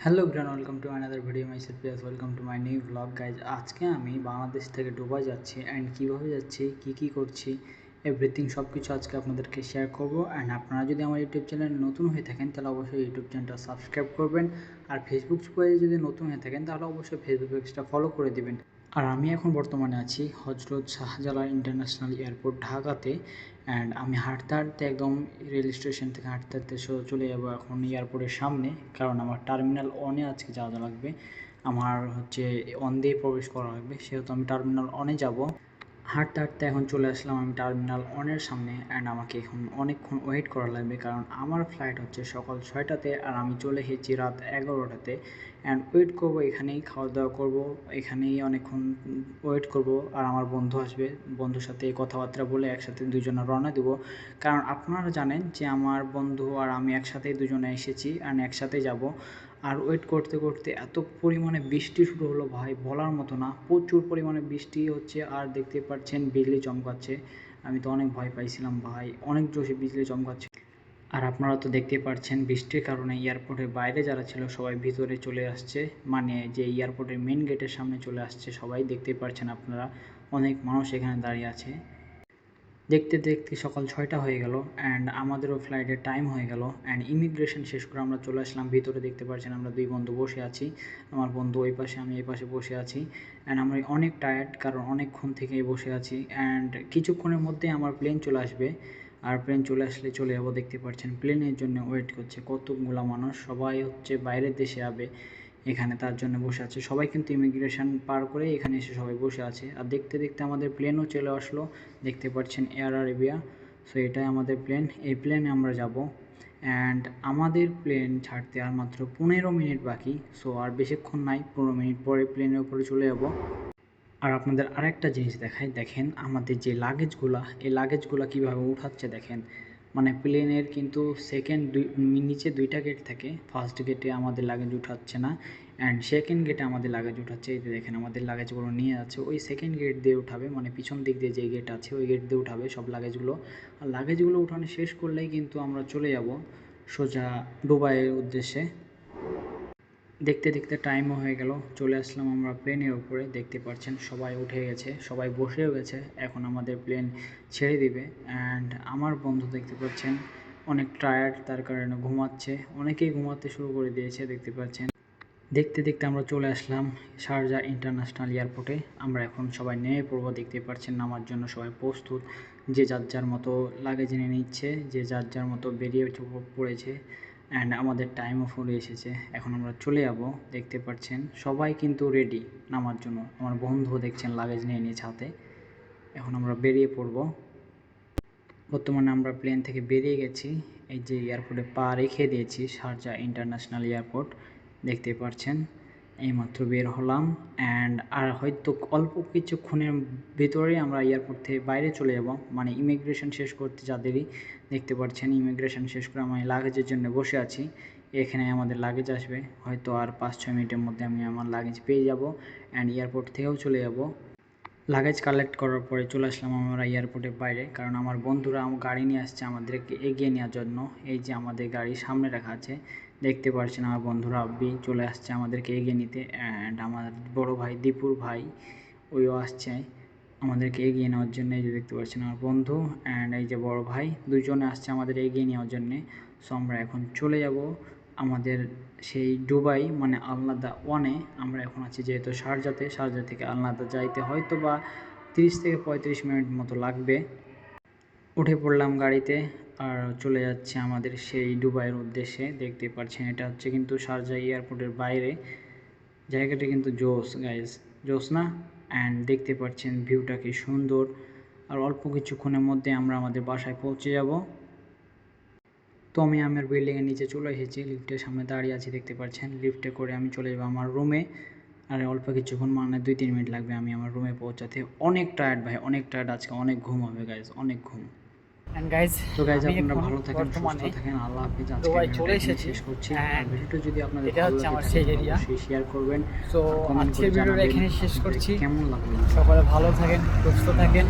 Hello everyone, welcome to another video. Myself Piyas, welcome to my new blog guys. আজকে আমি বাংলাদেশ থেকে Dubai যাচ্ছি and কীভাবে যাচ্ছি, কী করছি, এভরিথিং সব কিছু আজকে আপনাদেরকে শেয়ার করব। অ্যান্ড আপনারা যদি আমার ইউটিউব চ্যানেল নতুন হয়ে থাকেন তাহলে অবশ্যই ইউটিউব চ্যানেলটা সাবস্ক্রাইব করবেন। আর ফেসবুক পেজে যদি নতুন হয়ে থাকেন তাহলে অবশ্যই ফেসবুক পেজটা ফলো করে দেবেন। আর আমি এখন বর্তমানে আছি হজরত শাহজালাল ইন্টারন্যাশনাল এয়ারপোর্ট ঢাকাতে। অ্যান্ড আমি হাঁটতে হাঁটতে একদম রেল স্টেশন থেকে হাঁটতে হাঁটতে চলে যাবো এখন এয়ারপোর্টের সামনে, কারণ আমার টার্মিনাল ওয়ানে আজকে যাওয়া লাগবে। আমার হচ্ছে অন দিয়ে প্রবেশ করা লাগবে, সেহেতু আমি টার্মিনাল ওয়ানে যাব। হাঁটতে হাঁটতে এখন চলে আসলাম আমি টার্মিনাল ওয়ানের সামনে। অ্যান্ড আমাকে এখন অনেকক্ষণ ওয়েট করা লাগবে, কারণ আমার ফ্লাইট হচ্ছে সকাল 6টাতে আর আমি চলে এসেছি রাত 11টাতে। অ্যান্ড ওয়েট করবো এখানেই, খাওয়া দাওয়া করবো এখানেই, অনেকক্ষণ ওয়েট করব। আর আমার বন্ধু আসবে, বন্ধুর সাথে কথাবার্তা বলে একসাথে দুজনে রওনা দেবো। কারণ আপনারা জানেন যে আমার বন্ধু আর আমি একসাথেই দুজনে এসেছি অ্যান্ড একসাথেই যাব। আর ওয়েট করতে করতে এত পরিমাণে বৃষ্টি শুরু হলো ভাই, বলার মতো না, প্রচুর পরিমাণে বৃষ্টি হচ্ছে। আর দেখতে পাচ্ছেন বিজলি চমকাচ্ছে, আমি তো অনেক ভয় পাইছিলাম ভাই, অনেক জোরে বিজলি চমকাচ্ছে। আর আপনারা তো দেখতেই পাচ্ছেন বৃষ্টির কারণে এয়ারপোর্টের বাইরে যারা ছিল সবাই ভিতরে চলে আসছে, মানে যে এয়ারপোর্টের মেন গেটের সামনে চলে আসছে সবাই, দেখতেই পাচ্ছেন আপনারা, অনেক মানুষ এখানে দাঁড়িয়ে আছে। দেখতে দেখতে সকাল 6টা হয়ে গেল অ্যান্ড আমাদেরও ফ্লাইটের টাইম হয়ে গেল। অ্যান্ড ইমিগ্রেশন শেষ করে আমরা চলে আসলাম ভিতরে। দেখতে পাচ্ছেন আমরা দুই বন্ধু বসে আছি, আমার বন্ধু ওই পাশে, আমি এই পাশে বসে আছি। অ্যান্ড আমরা অনেক টায়ার্ড, কারণ অনেকক্ষণ থেকেই বসে আছি। অ্যান্ড কিছুক্ষণের মধ্যে আমার প্লেন চলে আসবে, আর প্লেন চলে আসলে চলে যাবো। দেখতে পাচ্ছেন প্লেনের জন্য ওয়েট করছে কতগুলো মানুষ, সবাই হচ্ছে বাইরের দেশে যাবে এখানে, তার জন্য বসে আছে সবাই। কিন্তু ইমিগ্রেশন পার করে এখানে এসে সবাই বসে আছে। আর দেখতে দেখতে আমাদের প্লেনও চলে আসলো, দেখতে পাচ্ছেন এয়ার আরেবিয়া। সো এটাই আমাদের প্লেন, এই প্লেনে আমরা যাব। অ্যান্ড আমাদের প্লেন ছাড়তে আর মাত্র 15 মিনিট বাকি। সো আর বেশিক্ষণ নাই, 15 মিনিট পরে প্লেনের উপরে চলে যাব। আর আপনাদের আরেকটা জিনিস দেখাই, দেখেন আমাদের যে লাগেজগুলা, এই লাগেজগুলা কীভাবে উঠাচ্ছে দেখেন। মানে প্লেনের কিন্তু নিচে দুইটা গেট থাকে, ফার্স্ট গেটে আমাদের লাগেজ উঠাচ্ছে না অ্যান্ড সেকেন্ড গেটে আমাদের লাগেজ উঠাচ্ছে। এই যে দেখেন আমাদের লাগেজগুলো নিয়ে যাচ্ছে, ওই সেকেন্ড গেট দিয়ে উঠাবে, মানে পিছন দিক দিয়ে যে গেট আছে ওই গেট দিয়ে উঠাবে সব লাগেজগুলো। আর লাগেজগুলো উঠানো শেষ করলেই কিন্তু আমরা চলে যাব সোজা দুবাইয়ের উদ্দেশ্যে। দেখতে দেখতে টাইমও হয়ে গেল, চলে আসলাম আমরা প্লেনের উপরে। দেখতে পাচ্ছেন সবাই উঠে গেছে, সবাই বসেও গেছে, এখন আমাদের প্লেন ছেড়ে দিবে। অ্যান্ড আমার বন্ধু দেখতে পাচ্ছেন অনেক টায়ার্ড, তার কারণে ঘুমাচ্ছে, অনেকেই ঘুমাতে শুরু করে দিয়েছে দেখতে পাচ্ছেন। দেখতে দেখতে আমরা চলে আসলাম শারজাহ ইন্টারন্যাশনাল এয়ারপোর্টে। আমরা এখন সবাই নেমে পড়বো, দেখতে পাচ্ছেন নামার জন্য সবাই প্রস্তুত, যে যার যার মতো লাগেজ নিয়ে নিচ্ছে, যে যার যার মতো বেরিয়ে পড়েছে। অ্যান্ড আমাদের টাইমও ফুলে এসেছে, এখন আমরা চলে যাব। দেখতে পাচ্ছেন সবাই কিন্তু রেডি নামার জন্য, আমার বন্ধু দেখছেন লাগেজ নিয়ে নিয়েছে হাতে। এখন আমরা বেরিয়ে পড়ব। বর্তমানে আমরা প্লেন থেকে বেরিয়ে গেছি, এই যে এয়ারপোর্টে পা রেখে দিয়েছি, শারজাহ ইন্টারন্যাশনাল এয়ারপোর্ট দেখতে পাচ্ছেন। এইমাত্র বের হলাম অ্যান্ড আর হয়তো অল্প কিছুক্ষণের ভেতরেই আমরা এয়ারপোর্ট থেকে বাইরে চলে যাব, মানে ইমিগ্রেশন শেষ করতে যাদেরই। দেখতে পাচ্ছেন ইমিগ্রেশন শেষ করে আমি লাগেজের জন্য বসে আছি, এখানে আমাদের লাগেজ আসবে হয়তো আর 5-6 মিনিটের মধ্যে আমি আমার লাগেজ পেয়ে যাব অ্যান্ড এয়ারপোর্ট থেকেও চলে যাব। লাগেজ কালেক্ট করার পরে চলে আসলাম আমরা এয়ারপোর্টের বাইরে, কারণ আমার বন্ধুরা গাড়ি নিয়ে আসছে আমাদেরকে এগিয়ে নেওয়ার জন্য। এই যে আমাদের গাড়ি সামনে রাখা আছে, দেখতে পাচ্ছেন আমার বন্ধুরা আব্বি চলে আসছে আমাদেরকে এগিয়ে নিতে। অ্যান্ড আমার বড় ভাই দীপুর ভাই, ওইও আসছে আমাদেরকে এগিয়ে নেওয়ার জন্য। এই যে দেখতে পাচ্ছেন আমার বন্ধু অ্যান্ড এই যে বড় ভাই, দুজনে আসছে আমাদের এগিয়ে নেওয়ার জন্যে। সো আমরা এখন চলে যাব আমাদের সেই দুবাই, মানে আলনাদা ওয়ানে। আমরা এখন আছি যেহেতু শারজাতে, শারজা থেকে আলনাদা যাইতে হয়তো বা 30 থেকে 35 মিনিট মতো লাগবে। উঠে পড়লাম গাড়িতে আর চলে যাচ্ছে আমাদের সেই দুবাইয়ের উদ্দেশ্যে। দেখতে পাচ্ছেন এটা হচ্ছে কিন্তু শারজা এয়ারপোর্টের বাইরে, জায়গাটা কিন্তু জোস গাইস, জোস না? অ্যান্ড দেখতে পাচ্ছেন ভিউটা কি সুন্দর। আর অল্প কিছুক্ষণের মধ্যে আমরা আমাদের বাসায় পৌঁছে যাব। তো আমি আমার বিল্ডিংয়ের নিচে চলে এসেছি, লিফটের সামনে দাঁড়িয়ে আছি, দেখতে পাচ্ছেন। লিফটে করে আমি চলে যাবো আমার রুমে, আর অল্প কিছুক্ষণ, মানে 2-3 মিনিট লাগবে আমি আমার রুমে পৌঁছাতে। অনেক টায়ার্ড ভাই, অনেক টায়ার্ড, আজকে অনেক ঘুম হবে গাইজ, অনেক ঘুম। এন্ড গাইজ, তো গাইজ আমি আপনারা এখন ভালো থাকেন, সুস্থ বর্তমানে থাকেন, আল্লাহ হাফিজ। আজকে দুবাই ভিডিওটা চলে এখানে এসেছি। শেষ করছি। আর অ্যান্ড ভিডিওটা যদি আপনাদের এটা ভালো হচ্ছে লাগে আমার থাকে সেই তাহলে এরিয়া। অবশ্যই শেয়ার করবেন সো আর কমেন্ট করে আজকের ভিডিওটা জানাবেন এখানে শেষ আপনাদের করছি। কেমন লাগলো। সকালে ভালো থাকেন, সুস্থ থাকেন।